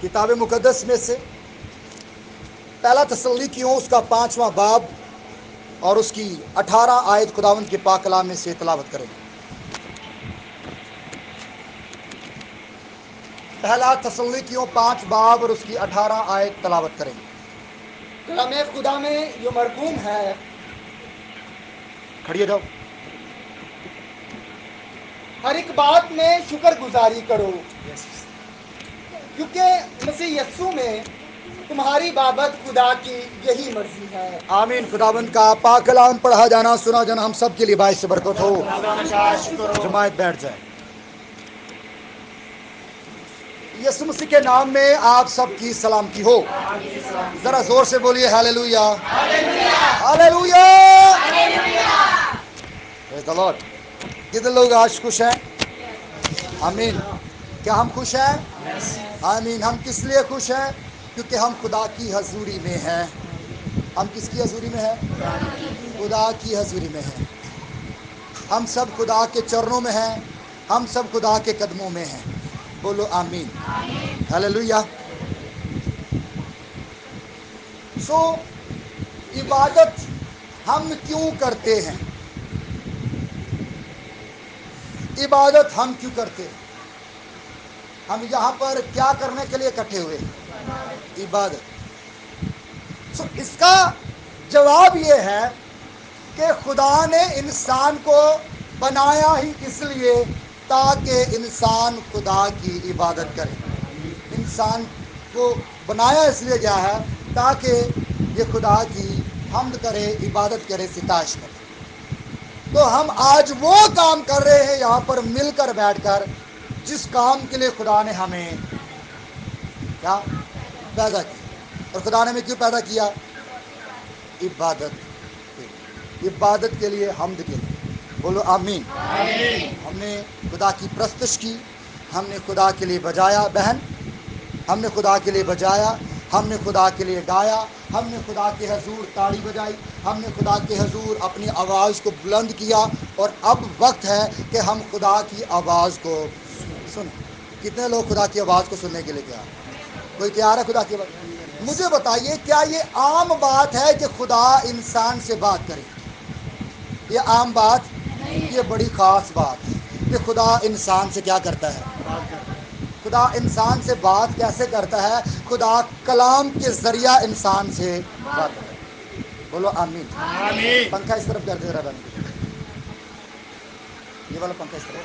کتاب مقدس میں سے پہلا تسلونیکیوں اس کا 5واں باب اور اس کی 18 آیت خداوند کے پاک کلام میں سے تلاوت کریں۔ پہلا تسلونیکیوں 5 باب اور اس کی 18 آیت تلاوت کریں۔ کلام خدا میں یہ مرقوم ہے، کھڑیے جاؤ۔ ہر ایک بات میں شکر گزاری کرو، کیونکہ مسیح یسوع میں تمہاری بابت خدا کی یہی مرضی ہے۔ آمین۔ خداوند کا پاک کلام پڑھا جانا سنا جانا ہم سب کے لیے باعث برکت ہو۔ جماعت بیٹھ جائے۔ یسوع مسیح کے نام میں آپ سب کی سلامتی ہو۔ ذرا زور سے بولیے ہاللویا، ہاللویا، پریز دی لارڈ۔ کتنے لوگ آج خوش ہیں؟ آمین۔ کیا ہم خوش ہیں؟ آمین۔ ہم کس لیے خوش ہیں؟ کیونکہ ہم خدا کی حضوری میں ہیں۔ ہم کس کی حضوری میں ہیں؟ خدا کی حضوری میں ہیں۔ ہم سب خدا کے چرنوں میں ہیں، ہم سب خدا کے قدموں میں ہیں۔ بولو آمین، ہاللویا۔ عبادت ہم کیوں کرتے ہیں؟ عبادت ہم کیوں کرتے ہیں؟ ہم یہاں پر کیا کرنے کے لیے اکٹھے ہوئے ہیں؟ عبادت۔ اس کا جواب یہ ہے کہ خدا نے انسان کو بنایا ہی اس لیے تاکہ انسان خدا کی عبادت کرے۔ انسان کو بنایا اس لیے گیا ہے تاکہ یہ خدا کی حمد کرے، عبادت کرے، ستائش کرے۔ تو ہم آج وہ کام کر رہے ہیں یہاں پر مل کر بیٹھ کر، جس کام کے لیے خدا نے ہمیں کیا پیدا کیا۔ اور خدا نے ہمیں کیوں پیدا کیا؟ عبادت کے لیے، حمد کے لیے۔ بولو آمین۔ ہم نے خدا کی پرستش کی، ہم نے خدا کے لیے بجایا، بہن ہم نے خدا کے لیے بجایا، ہم نے خدا کے لیے گایا، ہم نے خدا کے حضور تاڑی بجائی، ہم نے خدا کے حضور اپنی آواز کو بلند کیا، اور اب وقت ہے کہ ہم خدا کی آواز کو سنیں۔ کتنے لوگ خدا کی آواز کو سننے کے لیے تیار ہیں؟ کوئی تیار ہے خدا کی آواز؟ مجھے بتائیے، کیا یہ عام بات ہے کہ خدا انسان سے بات کرے؟ یہ عام بات، یہ بڑی خاص بات ہے کہ خدا انسان سے کیا کرتا ہے؟ خدا انسان سے بات کیسے کرتا ہے؟ خدا کلام کے ذریعہ انسان سے بات کرتا ہے۔ بولو آمین۔ پنکھا اس طرف کر دے رہا ہے، یہ والا پنکھا اس طرف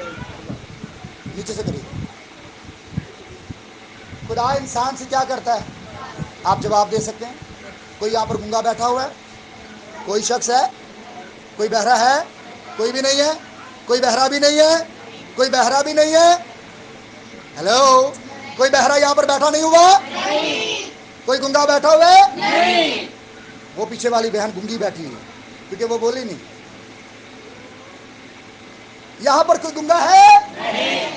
نیچے سے کریے۔ خدا انسان سے کیا کرتا ہے؟ آپ جواب دے سکتے ہیں؟ کوئی یہاں پر گنگا بیٹھا ہوا ہے؟ کوئی شخص ہے؟ کوئی بہرا ہے؟ کوئی بھی نہیں ہے؟ کوئی بہرا بھی نہیں ہے؟ کوئی بہرا بھی نہیں ہے؟ ہیلو، کوئی بہرا یہاں پر بیٹھا نہیں ہوا؟ کوئی گنگا بیٹھا ہوا ہے؟ نہیں۔ وہ پیچھے والی بہن گنگی بیٹھی ہے کیونکہ وہ بولی نہیں۔ یہاں پر کوئی گنگا ہے؟ نہیں۔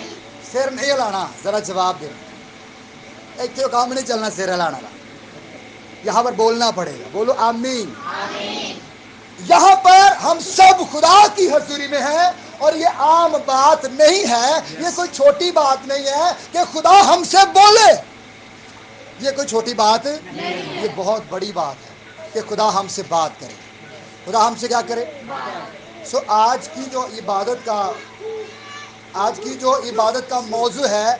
سر نہیں ہلانا، ذرا جواب دینا۔ ایک تو کام نہیں چلنا سر ہلانا، یہاں پر بولنا پڑے گا۔ بولو آمین۔ یہاں پر ہم سب خدا کی حضوری میں ہیں، اور یہ عام بات نہیں ہے، یہ کوئی چھوٹی بات نہیں ہے کہ خدا ہم سے بولے۔ یہ کوئی چھوٹی بات نہیں، یہ بہت بڑی بات ہے کہ خدا ہم سے بات کرے۔ خدا ہم سے کیا کرے؟ آج کی جو عبادت کا موضوع ہے،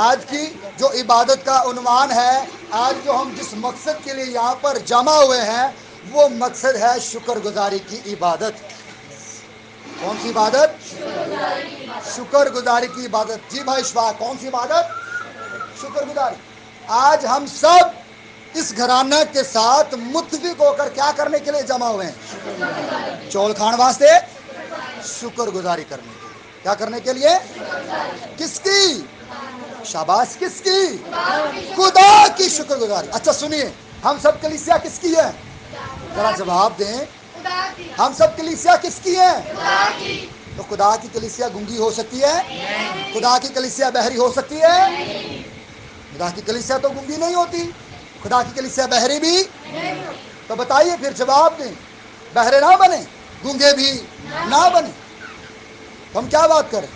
آج کی جو عبادت کا عنوان ہے، آج جو ہم جس مقصد کے لیے یہاں پر جمع ہوئے ہیں، وہ مقصد ہے شکر گزاری کی عبادت۔ کون سی عبادت؟ شکر گزاری کی عبادت۔ جی بھائی شفا، کون سی عبادت؟ شکر گزاری۔ آج ہم سب اس گھرانہ کے ساتھ متفق ہو کر کیا کرنے کے لیے جمع ہوئے ہیں؟ چول کھان واسطے، شکر گزاری کرنے کے لیے۔ کیا کرنے کے لیے؟ کس کی؟ شاباش، کس کی؟ خدا کی شکر گزاری۔ اچھا سنیے، ہم سب کلیسیا کس کی ہے؟ ذرا جواب دیں، ہم سب کلیسیا کس کی ہیں؟ تو خدا کی کلیسیا گنگی ہو سکتی ہے؟ خدا کی کلیسیا بہری ہو سکتی ہے؟ خدا کی کلیسیا تو گنگی نہیں ہوتی، خدا کی کلیسیا بہری بھی۔ تو بتائیے پھر، جواب دیں۔ بہرے نہ بنے، گنگے بھی نہ بنے، ہم کیا بات کریں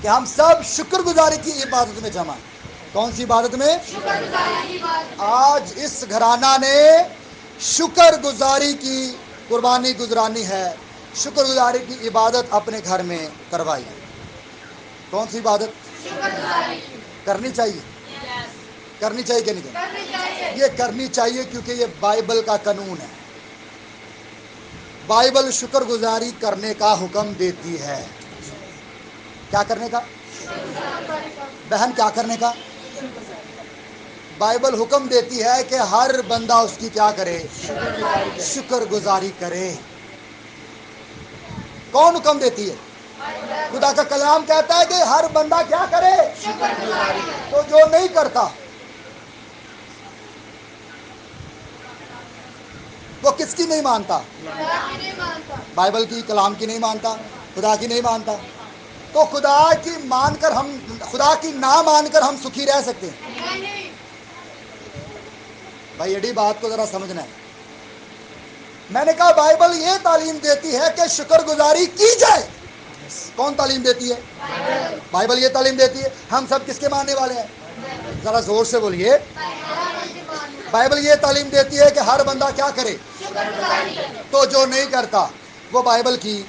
کہ ہم سب شکر گزاری کی عبادت میں جمع ہیں۔ کون سی عبادت میں؟ آج اس گھرانہ نے شکر گزاری کی قربانی گزرانی ہے، شکر گزاری کی عبادت اپنے گھر میں کروائی۔ کون سی عبادت کرنی چاہیے؟ کرنی چاہیے کہ نہیں کرنی؟ یہ کرنی چاہیے کیونکہ یہ بائبل کا قانون ہے۔ بائبل شکر گزاری کرنے کا حکم دیتی ہے۔ کیا کرنے کا؟ بہن کیا کرنے کا؟ بائبل حکم دیتی ہے کہ ہر بندہ اس کی کیا کرے؟ شکر گزاری کرے۔ کون حکم دیتی ہے؟ خدا کا کلام کہتا ہے کہ ہر بندہ کیا کرے؟ تو جو نہیں کرتا وہ کس کی نہیں مانتا؟ بائبل کی، کلام کی نہیں مانتا، خدا کی نہیں مانتا۔ تو خدا کی مان کر ہم، خدا کی نہ مان کر ہم سکھی رہ سکتے ہیں؟ بھائی ایڈی بات کو ذرا سمجھنا ہے۔ میں نے کہا بائبل یہ تعلیم دیتی ہے کہ شکر گزاری کی جائے۔ کون تعلیم دیتی ہے؟ بائبل یہ تعلیم دیتی ہے۔ ہم سب کس کے ماننے والے ہیں؟ ذرا زور سے بولیے۔ بائبل یہ تعلیم دیتی ہے کہ ہر بندہ کیا کرے؟ تو جو نہیں کرتا وہ بائبل کی،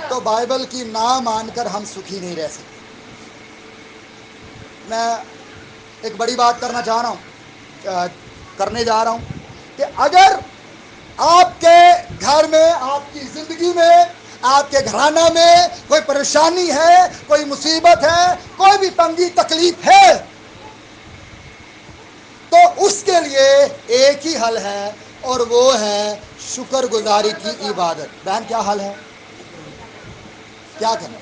تو بائبل کی نہ مان کر ہم سکھی نہیں رہ سکتے۔ میں ایک بڑی بات کرنا چاہ رہا ہوں، کرنے جا رہا ہوں کہ اگر آپ کے گھر میں، آپ کی زندگی میں، آپ کے گھرانہ میں کوئی پریشانی ہے، کوئی مصیبت ہے، کوئی بھی تنگی تکلیف ہے، تو اس کے لیے ایک ہی حل ہے اور وہ ہے شکر گزاری کی عبادت۔ بہن کیا حل ہے؟ کیا کرنا؟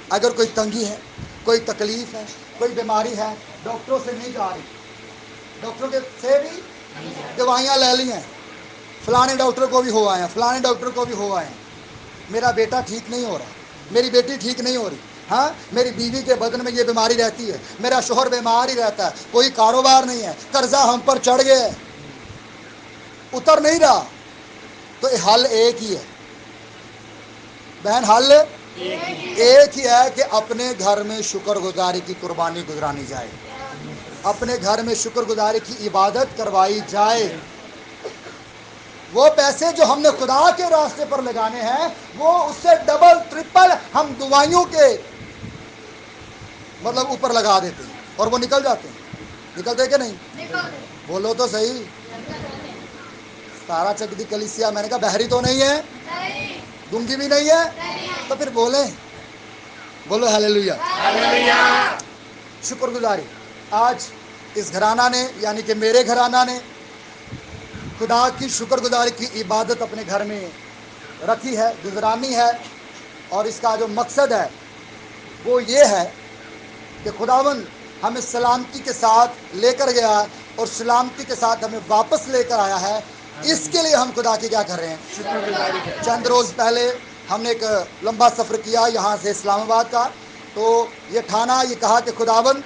اگر کوئی تنگی ہے، کوئی تکلیف ہے، کوئی بیماری ہے، ڈاکٹروں سے نہیں جا رہی، ڈاکٹروں کے سے بھی دوائیاں لے لی ہیں، فلانے ڈاکٹر کو بھی ہو آئے ہیں، فلانے ڈاکٹر کو بھی ہو آئے ہیں، میرا بیٹا ٹھیک نہیں ہو رہا، میری بیٹی ٹھیک نہیں ہو رہی، ہاں میری بیوی کے بدن میں یہ بیماری رہتی ہے، میرا شوہر بیمار ہی رہتا ہے، کوئی کاروبار نہیں ہے، قرضہ ہم پر چڑھ گیا ہے، اتر نہیں رہا۔ تو حل ایک ہی ہے بہن، حل ایک ہی ہے کہ اپنے گھر میں شکر گزاری کی قربانی گزرانی جائے، اپنے گھر میں شکر گزاری کی عبادت کروائی جائے۔ وہ پیسے جو ہم نے خدا کے راستے پر لگانے ہیں وہ اس سے ڈبل ٹرپل ہم دوائیوں کے مطلب اوپر لگا دیتے ہیں اور وہ نکل جاتے ہیں۔ نکلتے کہ نہیں؟ بولو تو صحیح۔ سارا چک دی کلیسیا، میں نے کہا بحری تو نہیں ہے، گنگی بھی نہیں ہے، تو پھر بولیں، بولو ہیلیلویا۔ شکر گزاری آج اس گھرانہ نے، یعنی کہ میرے گھرانہ نے خدا کی شکر گزاری کی عبادت اپنے گھر میں رکھی ہے، گزرانی ہے، اور اس کا جو مقصد ہے وہ یہ ہے کہ خداوند ہمیں سلامتی کے ساتھ لے کر گیا اور سلامتی کے ساتھ ہمیں واپس لے کر آیا ہے۔ اس کے لیے ہم خدا کی کیا کر رہے ہیں؟ چند روز پہلے ہم نے ایک لمبا سفر کیا یہاں سے اسلام آباد کا، تو یہ ٹھانا، یہ کہا کہ خداوند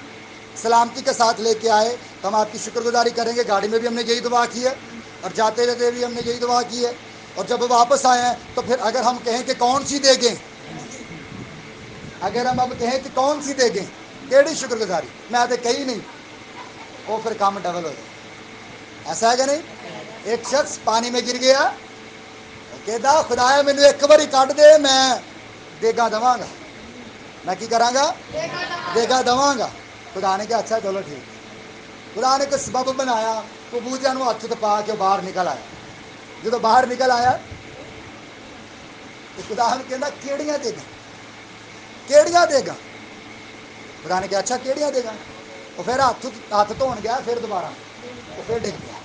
سلامتی کے ساتھ لے کے آئے تو ہم آپ کی شکر گزاری کریں گے۔ گاڑی میں بھی ہم نے یہی دعا کی ہے اور جاتے جاتے بھی ہم نے یہی دعا کی ہے، اور جب واپس آئے ہیں تو پھر اگر ہم کہیں کہ کون سی دے گیں، اگر ہم اب کہیں کہ کون سی دے گیں، کیڑی شکر گزاری، میں آتے کہیں نہیں، وہ پھر کام ڈبل ہو جائے۔ ایسا ہے کہ نہیں؟ ایک شخص پانی میں گر گیا، کہتا خدایا مینوں ایک باری کٹ دے، میں دیگا دواں گا، میں کی کراں گا؟ دیگا دواں گا۔ خدا نے کہا اچھا چلو ٹھیک۔ خدا نے کوئی سبب بنایا، کبوتروں نوں ہاتھ پا کے باہر نکل آیا۔ جب باہر نکل آیا تو خدا نے کہنا کیڑیاں دے گا، کیڑیاں دے گا۔ خدا نے کہا اچھا کیڑیاں دے گا۔ وہ پھر ہاتھ دھون گیا، پھر دوبارہ وہ پھر ڈگ گیا۔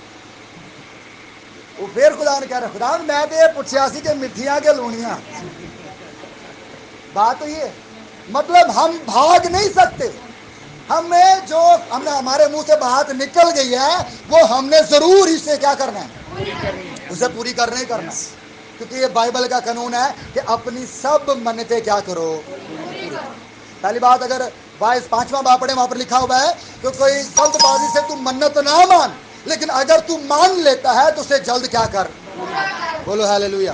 وہ پھر خدا نے کہہ رہا خدا میں تو یہ پوچھا سی کہ مٹھیاں کہ لونیاں۔ بات تو یہ مطلب ہم بھاگ نہیں سکتے، ہمیں جو ہمارے منہ سے بات نکل گئی ہے وہ ہم نے ضرور ہی سے کیا کرنا ہے؟ اسے پوری کرنا ہی کرنا، کیونکہ یہ بائبل کا قانون ہے کہ اپنی سب منتیں کیا کرو۔ پہلی بات، اگر 5واں باب پڑھیں وہاں پر لکھا ہوا ہے کہ کوئی جلد بازی سے تم منت نہ مان، لیکن اگر تو مان لیتا ہے تو اسے جلد کیا کر، بولو ہیلیلویا۔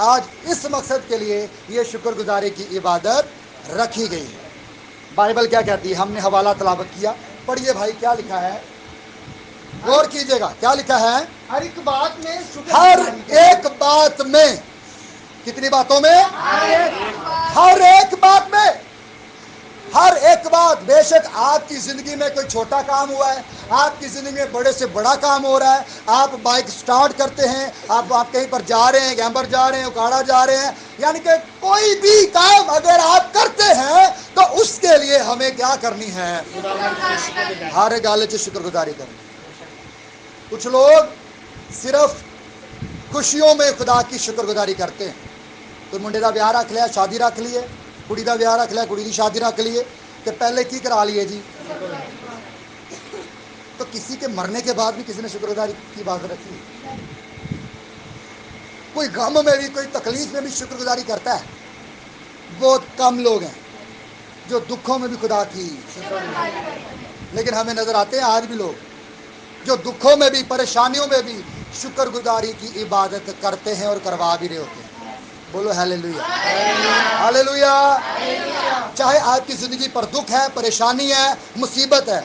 آج اس مقصد کے لیے یہ شکر گزاری کی عبادت رکھی گئی ہے۔ بائبل کیا کہتی ہے؟ ہم نے حوالہ تلاوت کیا، پڑھیے بھائی کیا لکھا ہے، غور کیجئے گا کیا لکھا ہے؟ ہر ایک بات میں شکر ہر گزاری کریں۔ ایک بات میں، کتنی باتوں میں؟ ہر ایک بات میں، ہر ایک بات۔ بے شک آپ کی زندگی میں کوئی چھوٹا کام ہوا ہے، آپ کی زندگی میں بڑے سے بڑا کام ہو رہا ہے، آپ بائک سٹارٹ کرتے ہیں، آپ کہیں پر جا رہے ہیں، گیمبر جا رہے ہیں، اکاڑا جا رہے ہیں، یعنی کہ کوئی بھی کام اگر آپ کرتے ہیں تو اس کے لیے ہمیں کیا کرنی ہے؟ ہر گل چ شکر گزاری کرنی۔ کچھ لوگ صرف خوشیوں میں خدا کی شکر گزاری کرتے ہیں۔ کوئی منڈے کا بیاہ رکھ لیا، شادی رکھ لیے، کڑی کا بیاہ رکھ لیا، کڑی کی شادی رکھ لیے، کہ پہلے کی کرا لیے جی؟ تو کسی کے مرنے کے بعد بھی کسی نے شکر گزاری کی بات رکھی؟ کوئی غم میں بھی، کوئی تکلیف میں بھی شکر گزاری کرتا ہے؟ بہت کم لوگ ہیں جو دکھوں میں بھی خدا کی، لیکن ہمیں نظر آتے ہیں آج بھی لوگ جو دکھوں میں بھی، پریشانیوں میں بھی شکر گزاری کی عبادت کرتے ہیں اور کروا بھی رہے ہوتے ہیں۔ بولو ہیلیلویا، ہیلیلویا۔ چاہے آپ کی زندگی پر دکھ ہے، پریشانی ہے، مصیبت ہے،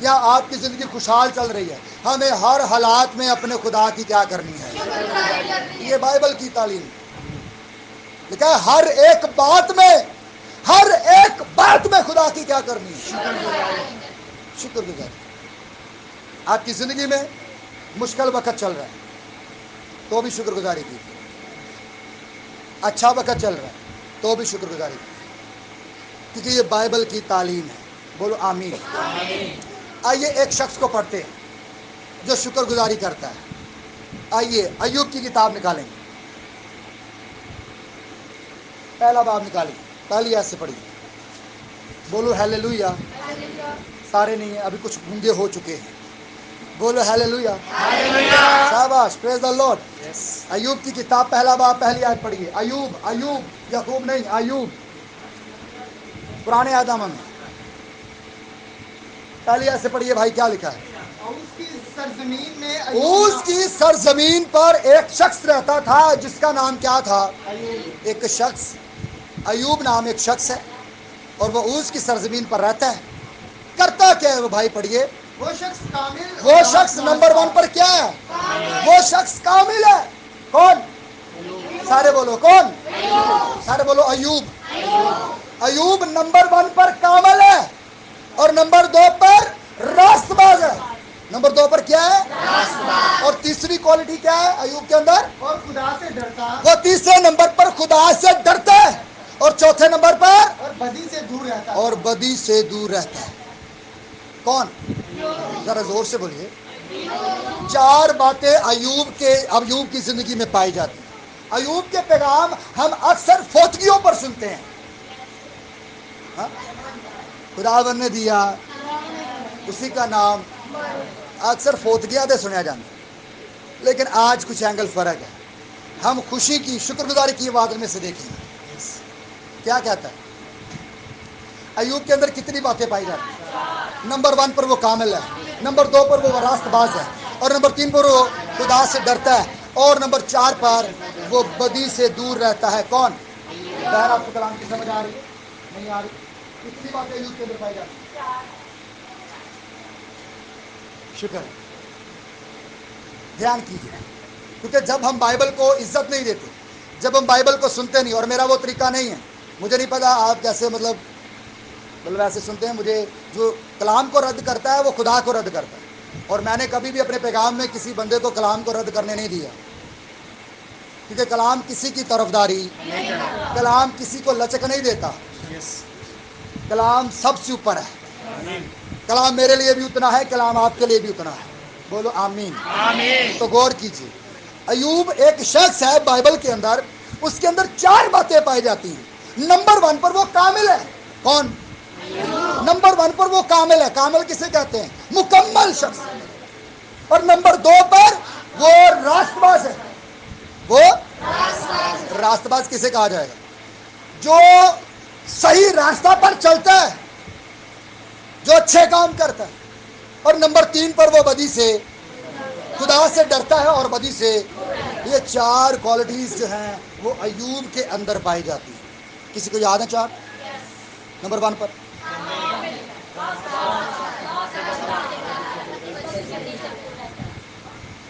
یا آپ کی زندگی خوشحال چل رہی ہے، ہمیں ہر حالات میں اپنے خدا کی کیا کرنی ہے؟ یہ بائبل کی تعلیم لکھا ہے، ہر ایک بات میں، ہر ایک بات میں خدا کی کیا کرنی ہے؟ شکر گزاری۔ آپ کی زندگی میں مشکل وقت چل رہا ہے تو بھی شکر گزاری کی، اچھا وقت چل رہا ہے تو بھی شکر گزاری کی، کیونکہ یہ بائبل کی تعلیم ہے۔ بولو آمین۔ آئیے ایک شخص کو پڑھتے ہیں جو شکر گزاری کرتا ہے۔ آئیے ایوب کی کتاب نکالیں گے، پہلا باب نکالیں، پہلی آیت سے پڑھیے۔ بولو ہیلیلویا۔ سارے نہیں ہیں، ابھی کچھ گونگے ہو چکے ہیں۔ بولو ہیلیلویا، شاباش، پریز دی لارڈ۔ ایوب کی کتاب پہلا باب پہلی آیت پڑھیے۔ ایوب یعقوب نہیں، ایوب، پرانے عہد میں پہلی آیت سے پڑھیے بھائی کیا لکھا ہے؟ اور اس کی سرزمین میں اس کی سرزمین پر ایک شخص رہتا تھا جس کا نام کیا تھا؟ ایک شخص، ایوب نام ایک شخص ہے، اور وہ اس کی سرزمین پر رہتا ہے۔ کرتا کیا ہے وہ بھائی؟ پڑھیے۔ وہ شخص کامل، وہ شخص نمبر 1 پر کیا ہے؟ وہ شخص کامل ہے۔ کون؟ سارے بولو کون؟ سارے بولو ایوب۔ ایوب نمبر 1 پر کامل ہے، اور نمبر 2 پر راست باز ہے۔ نمبر 2 پر کیا ہے؟ اور تیسری کوالٹی کیا ہے ایوب کے اندر؟ اور خدا سے ڈرتا، وہ تیسرے نمبر پر خدا سے ڈرتا ہے، اور چوتھے نمبر پر اور بدی سے دور رہتا، اور بدی سے دور رہتا ہے۔ کون؟ ذرا زور سے بولیے۔ 4 باتیں ایوب کی زندگی میں پائی جاتی ہیں۔ ایوب کے پیغام ہم اکثر فوتگیوں پر سنتے ہیں۔ ہاں؟ خداوند نے دیا، اسی کا نام اکثر فوتگیاں دے سنیا جاتا ہے، لیکن آج کچھ اینگل فرق ہے۔ ہم خوشی کی، شکر گزاری کی عبادت میں سے دیکھیں گے کیا کہتا ہے۔ ایوب کے اندر کتنی باتیں پائی جاتی ہیں؟ نمبر 1 پر وہ کامل ہے، نمبر 2 پر وہ راست باز ہے، اور نمبر 3 پر وہ خدا سے ڈرتا ہے، اور نمبر 4 پر وہ بدی سے دور رہتا ہے۔ کون؟ بہر آپ کو کلام کی سمجھ آ رہی ہے؟ نہیں آ رہی؟ کتنی باتیں ایوب کے اندر پائی جاتی ہیں؟ شکر، دھیان کیجیے، کیونکہ جب ہم بائبل کو عزت نہیں دیتے، جب ہم بائبل کو سنتے نہیں، اور میرا وہ طریقہ نہیں ہے، مجھے نہیں پتا آپ کیسے مطلب ایسے سنتے ہیں، مجھے جو کلام کو رد کرتا ہے وہ خدا کو رد کرتا ہے، اور میں نے کبھی بھی اپنے پیغام میں کسی بندے کو کلام کو رد کرنے نہیں دیا، کیونکہ کلام کسی کی طرفداری، کلام کسی کو لچک نہیں دیتا، کلام سب سے اوپر ہے۔ کلام میرے لیے بھی اتنا ہے، کلام آپ کے لیے بھی اتنا ہے۔ بولو آمین۔ تو غور کیجیے، ایوب ایک شخص ہے بائبل کے اندر، اس کے اندر 4 باتیں پائی جاتی ہیں۔ نمبر 1 پر وہ کامل ہے۔ کون؟ نمبر 1 پر وہ کامل ہے۔ کامل کسے کہتے ہیں؟ مکمل شخص۔ اور نمبر 2 پر وہ راست باز ہے۔ وہ راست باز کسے کہا جائے گا؟ جو صحیح راستہ پر چلتا ہے، جو اچھے کام کرتا ہے۔ اور نمبر 3 پر وہ بدی سے، خدا سے ڈرتا ہے اور بدی سے۔ یہ 4 کوالٹیز جو ہیں وہ ایوب کے اندر پائی جاتی ہیں۔ کسی کو یاد ہے 4؟ نمبر 1 پر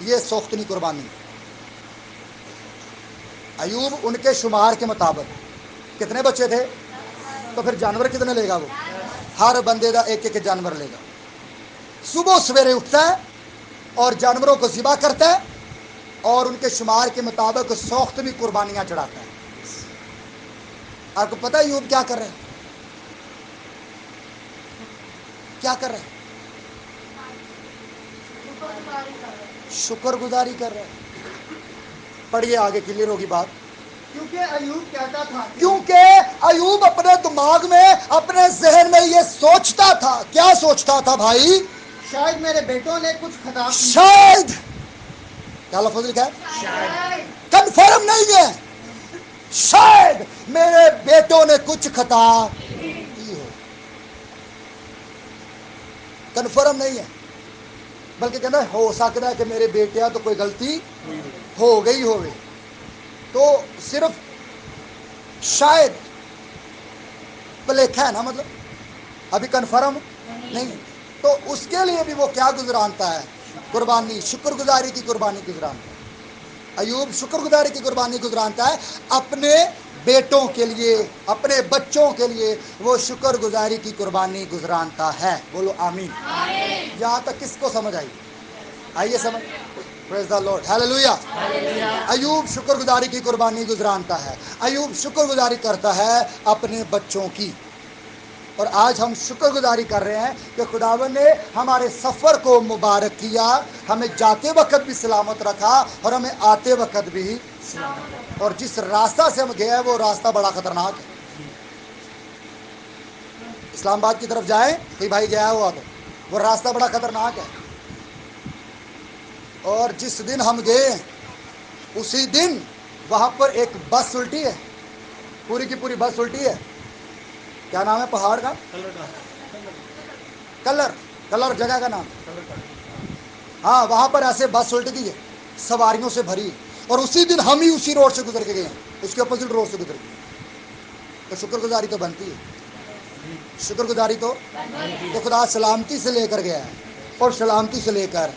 یہ سوختنی قربانی. ایوب ان کے شمار کے مطابق کتنے بچے تھے؟ تو پھر جانور کتنے لے گا وہ؟ ہر بندے دا ایک ایک جانور لے گا. صبح سویرے اٹھتا ہے اور جانوروں کو ذبح کرتا ہے اور ان کے شمار کے مطابق سوختنی قربانیاں چڑھاتا ہے. آپ کو پتہ ہے ایوب کیا کر رہے ہیں؟ کیا کر رہے ہیں؟ شکر گزاری کر رہے ہیں. پڑھیے آگے کلیئر ہوگی بات. کیونکہ ایوب کہتا تھا کیونکہ ایوب اپنے دماغ میں اپنے ذہن میں یہ سوچتا تھا. کیا سوچتا تھا بھائی؟ شاید میرے بیٹوں نے کچھ خطا کی. شاید. کیا لفظ لکھا ہے؟ کنفرم نہیں ہے. شاید میرے بیٹوں نے کچھ خطا کی ہو. کنفرم نہیں ہے بلکہ کہنا ہو سکتا ہے کہ میرے بیٹیا تو کوئی غلطی ہو گئی ہوگی. تو صرف شاید بلیکھا ہے نا، مطلب ابھی کنفرم نہیں. تو اس کے لیے بھی وہ کیا گزرانتا ہے؟ قربانی، شکر گزاری کی قربانی گزرانتا ہے. ایوب شکر گزاری کی قربانی گزرانتا ہے اپنے بیٹوں کے لیے، اپنے بچوں کے لیے وہ شکر گزاری کی قربانی گزرانتا ہے. بولو آمین. یہاں تک کس کو سمجھ آئی؟ آئیے سمجھ. پریز دی لارڈ، ہیلیلویا. ایوب شکر گزاری کی قربانی گزرانتا ہے. ایوب شکر گزاری کرتا ہے اپنے بچوں کی. اور آج ہم شکر گزاری کر رہے ہیں کہ خداوند نے ہمارے سفر کو مبارک کیا، ہمیں جاتے وقت بھی سلامت رکھا اور ہمیں آتے وقت بھی. اور جس راستہ سے ہم گئے ہیں وہ راستہ بڑا خطرناک ہے. اسلام آباد کی طرف جائیں کوئی بھائی گیا ہوا تو وہ راستہ بڑا خطرناک ہے. اور جس دن ہم گئے اسی دن وہاں پر ایک بس الٹی ہے، پوری کی پوری بس الٹی ہے. کیا نام ہے پہاڑ کا؟ کلر جگہ کا نام. ہاں وہاں پر ایسے بس الٹ گئی ہے سواریوں سے بھری. اور اسی دن ہم ہی اسی روڈ سے گزر کے گئے ہیں، اس کے اپوزٹ روڈ سے گزر گئے. تو شکر گزاری تو بنتی ہے. شکر گزاری تو خدا سلامتی سے لے کر گیا ہے اور سلامتی سے لے کر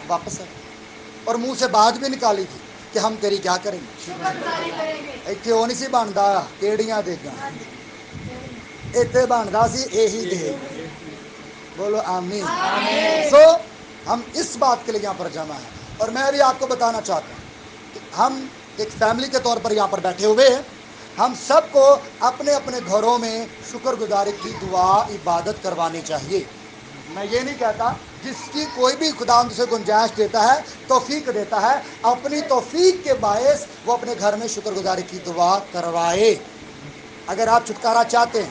واپس ہے. اور منہ سے بات بھی نکالی تھی کہ ہم تیری کیا کریں گے. اتنے وہ نہیں سی بنتا کیڑیاں دے گا، اتنے بنتا سی یہی دے. بولو آمین. سو ہم اس بات کے لیے یہاں پر جمع ہیں. اور میں بھی آپ کو بتانا چاہتا ہوں کہ ہم ایک فیملی کے طور پر یہاں پر بیٹھے ہوئے ہیں. ہم سب کو اپنے اپنے گھروں میں شکر گزاری کی دعا عبادت کروانی چاہیے. میں یہ نہیں کہتا، جس کی کوئی بھی خدا سے گنجائش دیتا ہے، توفیق دیتا ہے، اپنی توفیق کے باعث وہ اپنے گھر میں شکر گزاری کی دعا کروائے. اگر آپ چھٹکارا چاہتے ہیں،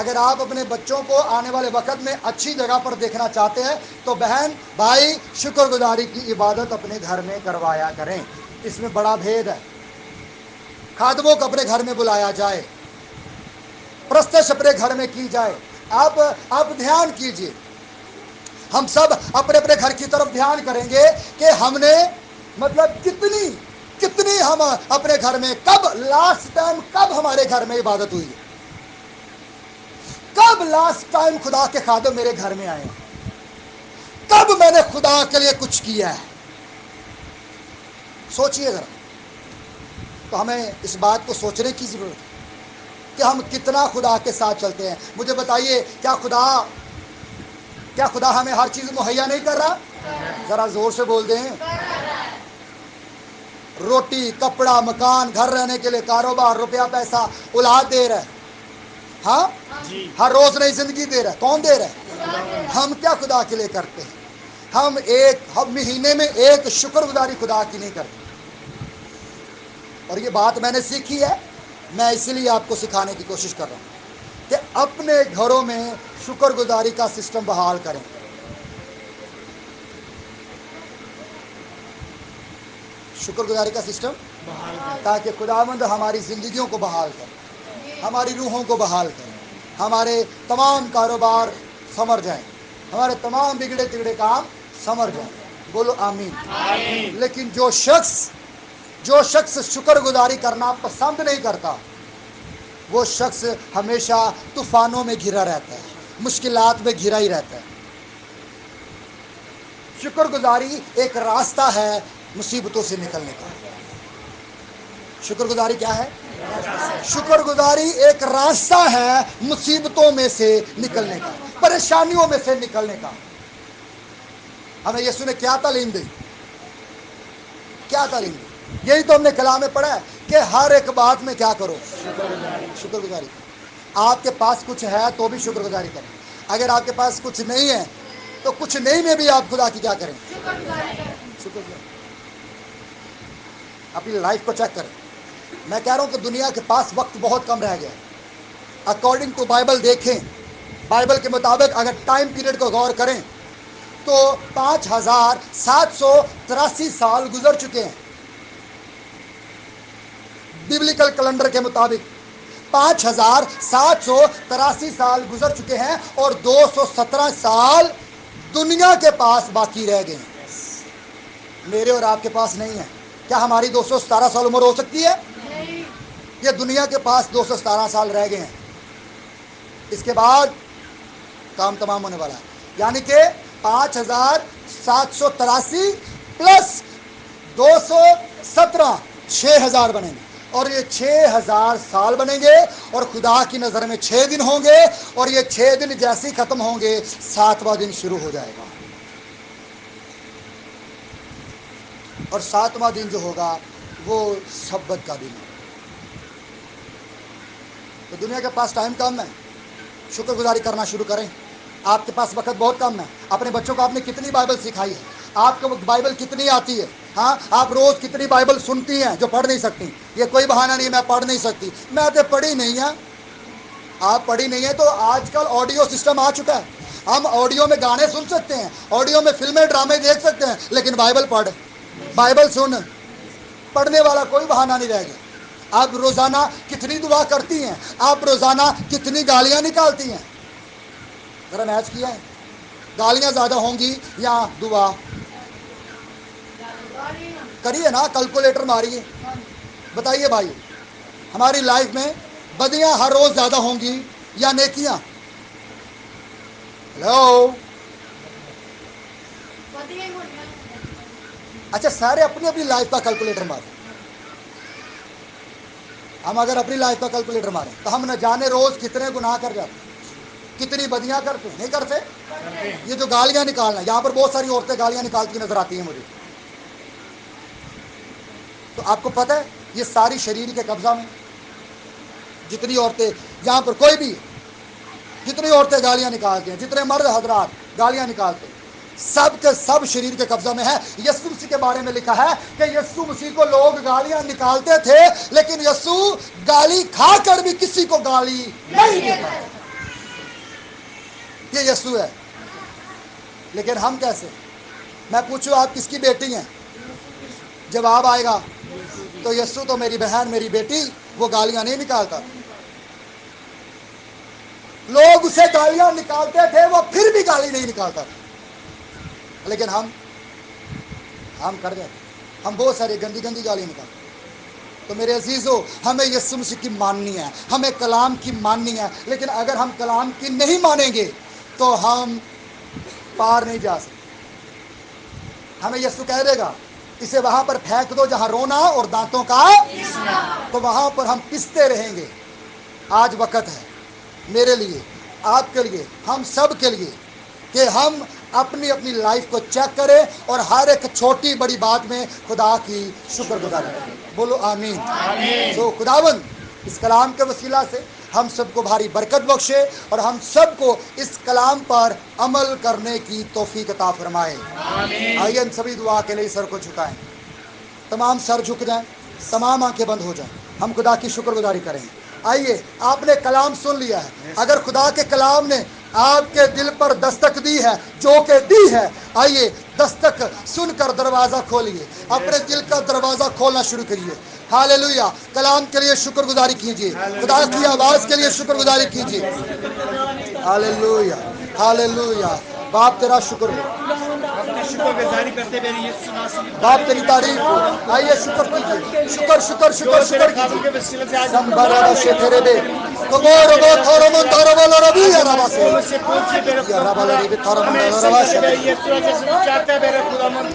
اگر آپ اپنے بچوں کو آنے والے وقت میں اچھی جگہ پر دیکھنا چاہتے ہیں تو بہن بھائی شکر گزاری کی عبادت اپنے گھر میں کروایا کریں. اس میں بڑا بھید ہے. خادموں کو اپنے گھر میں بلایا جائے، پرستش اپنے گھر میں کی جائے. آپ دھیان کیجئے، ہم سب اپنے اپنے گھر کی طرف دھیان کریں گے کہ ہم نے مطلب کتنی ہم اپنے گھر میں کب لاسٹ ٹائم کب ہمارے گھر میں عبادت ہوئی ہے. کب لاسٹ ٹائم خدا کے خادم میرے گھر میں آئے، کب میں نے خدا کے لیے کچھ کیا ہے. سوچئے ذرا. تو ہمیں اس بات کو سوچنے کی ضرورت ہے کہ ہم کتنا خدا کے ساتھ چلتے ہیں. مجھے بتائیے کیا خدا ہمیں ہر چیز مہیا نہیں کر رہا؟ ذرا زور سے بول دیں. روٹی، کپڑا، مکان، گھر رہنے کے لیے، کاروبار، روپیہ پیسہ، اولاد دے رہا ہے. ہاں ہر روز نئی زندگی دے رہا ہے. کون دے رہا ہے؟ ہم کیا خدا کے لیے کرتے ہیں؟ ہم مہینے میں ایک شکر گزاری خدا کی نہیں کرتے. اور یہ بات میں نے سیکھی ہے، میں اسی لیے آپ کو سکھانے کی کوشش کر رہا ہوں کہ اپنے گھروں میں شکر گزاری کا سسٹم بحال کریں. شکر گزاری کا سسٹم تاکہ خداوند ہماری زندگیوں کو بحال کرے، ہماری روحوں کو بحال کرے، ہمارے تمام کاروبار سنور جائیں، ہمارے تمام بگڑے تگڑے کام سنور جائیں. بولو آمین. لیکن جو شخص شکر گزاری کرنا پسند نہیں کرتا، وہ شخص ہمیشہ طوفانوں میں گھرا رہتا ہے، مشکلات میں گھرا ہی رہتا ہے. شکر گزاری ایک راستہ ہے مصیبتوں سے نکلنے کا. شکر گزاری کیا ہے؟ شکر گزاری ایک راستہ ہے مصیبتوں میں سے نکلنے کا، پریشانیوں میں سے نکلنے کا. ہمیں یسوع نے کیا تعلیم دی؟ کیا تعلیم دی؟ یہی تو ہم نے کلام میں پڑھا ہے کہ ہر ایک بات میں کیا کرو؟ شکر گزاری. آپ کے پاس کچھ ہے تو بھی شکر گزاری کریں. اگر آپ کے پاس کچھ نہیں ہے تو کچھ نہیں میں بھی آپ خدا کی کیا کریں؟ شکر گزاری. اپنی لائف کو چیک کریں. میں کہہ رہا ہوں کہ دنیا کے پاس وقت بہت کم رہ گیا ہے. اکارڈنگ ٹو بائبل دیکھیں، بائبل کے مطابق اگر ٹائم پیریڈ کو غور کریں تو 5783 سال گزر چکے ہیں. ببلیکل کیلنڈر کے مطابق 5783 سال گزر چکے ہیں اور 217 سال دنیا کے پاس باقی رہ گئے ہیں. میرے اور آپ کے پاس نہیں ہے. کیا ہماری 217 سال عمر ہو سکتی ہے؟ یہ دنیا کے پاس 217 سال رہ گئے ہیں. اس کے بعد کام تمام ہونے والا ہے. یعنی کہ 5783 پلس 217 6000 بنیں گے اور یہ 6000 سال بنیں گے اور خدا کی نظر میں 6 دن ہوں گے اور یہ 6 دن جیسے ہی ختم ہوں گے 7واں دن شروع ہو جائے گا اور 7واں دن جو ہوگا وہ سبت کا دن ہے. تو دنیا کے پاس ٹائم کم ہے، شکر گزاری کرنا شروع کریں. آپ کے پاس وقت بہت کم ہے. اپنے بچوں کو آپ نے کتنی بائبل سکھائی ہے؟ آپ کو بائبل کتنی آتی ہے؟ ہاں، آپ روز کتنی بائبل سنتی ہیں جو پڑھ نہیں سکتی؟ یہ کوئی بہانہ نہیں میں پڑھ نہیں سکتی، میں تو پڑھی نہیں ہے. آپ پڑھی نہیں ہے تو آج کل آڈیو سسٹم آ چکا ہے. ہم آڈیو میں گانے سن سکتے ہیں، آڈیو میں فلمیں ڈرامے دیکھ سکتے ہیں، لیکن بائبل پڑھ، بائبل سن، پڑھنے والا کوئی بہانہ نہیں رہ گیا. آپ روزانہ کتنی دعا کرتی ہیں؟ آپ روزانہ کتنی گالیاں نکالتی ہیں؟ ذرا میچ کیا ہے. گالیاں زیادہ ہوں گی یا دعا؟ کریے نا، کیلکولیٹر ماریے، بتائیے بھائی. ہماری لائف میں بدیاں ہر روز زیادہ ہوں گی یا نیکیاں؟ ہیلو. اچھا، سارے اپنی اپنی لائف کا کیلکولیٹر ماریں. ہم اگر اپنی لائف کا کیلکولیٹر ماریں تو ہم نہ جانے روز کتنے گناہ کر جاتے ہیں، کتنی بدیاں کرتے نہیں کرتے. یہ جو گالیاں نکالنا، یہاں پر بہت ساری عورتیں گالیاں نکالتی نظر آتی ہیں مجھے. تو آپ کو پتہ ہے یہ ساری شریر کے قبضہ میں. جتنی عورتیں یہاں پر کوئی بھی، جتنی عورتیں گالیاں نکالتے ہیں، جتنے مرد حضرات گالیاں نکالتے ہیں، سب کے سب شریر کے قبضہ میں ہے. یسوع مسیح کے بارے میں لکھا ہے کہ یسوع مسیح کو لوگ گالیاں نکالتے تھے لیکن یسوع گالی کھا کر بھی کسی کو گالی نہیں دیتا. یہ یسوع ہے. لیکن ہم کیسے؟ میں پوچھوں آپ کس کی بیٹی ہیں؟ جواب آئے گا تو یسوع تو میری بہن میری بیٹی، وہ گالیاں نہیں نکالتا. لوگ اسے گالیاں نکالتے تھے، وہ پھر بھی گالی نہیں نکالتا تھا. لیکن ہم کر جاتے، ہم بہت ساری گندی گندی گالیاں نکالتے. تو میرے عزیزو، ہمیں یسوع مسیح کی ماننی ہے، ہمیں کلام کی ماننی ہے. لیکن اگر ہم کلام کی نہیں مانیں گے تو ہم پار نہیں جا سکتے. ہمیں یسوع کہہ دے گا اسے وہاں پر پھینک دو جہاں رونا اور دانتوں کا، تو وہاں پر ہم پستے رہیں گے. آج وقت ہے میرے لیے، آپ کے لیے، ہم سب کے لیے کہ ہم اپنی اپنی لائف کو چیک کریں اور ہر ایک چھوٹی بڑی بات میں خدا کی شکر گزاری کریں. بولو آمین. تو خداوند اس کلام کے وسیلہ سے ہم سب کو بھاری برکت بخشے اور ہم سب کو اس کلام پر عمل کرنے کی توفیق عطا فرمائے. آئیے ہم سبھی دعا کے لیے سر کو جھکائیں. تمام سر جھک جائیں، تمام آنکھیں بند ہو جائیں. ہم خدا کی شکر گزاری کریں. آئیے، آپ نے کلام سن لیا ہے. اگر خدا کے کلام نے آپ کے دل پر دستک دی ہے، جو کہ دی ہے، آئیے دستک سن کر دروازہ کھولیے، اپنے دل کا دروازہ کھولنا شروع کریے. ہاللیلویا. کلام کے لیے شکر گزاری کیجیے، خدا کی آواز کے لیے شکر گزاری کیجیے. ہاللیلویا، ہاللیلویا. باپ تیرا شکر ہو. شکر گزاری کرتے میرے یسوع ناصری باپ تیری تعریف ہو. آئیے شکر کیجیے, شکر شکر شکر شکر کاموں کے کیجیے. وسیلے سے آج سمبارا شیتھرے بے کمو ربو تھورو من تھورو بولو ربی یا ربا سے مجھ سے پوچھیے میرے یا خدا ربا لے ربی تھورو من ہمیں تھورو ایسا ربا کرے سے. میرے یسوع جیسے تو چاہتا ہے میرے خدا من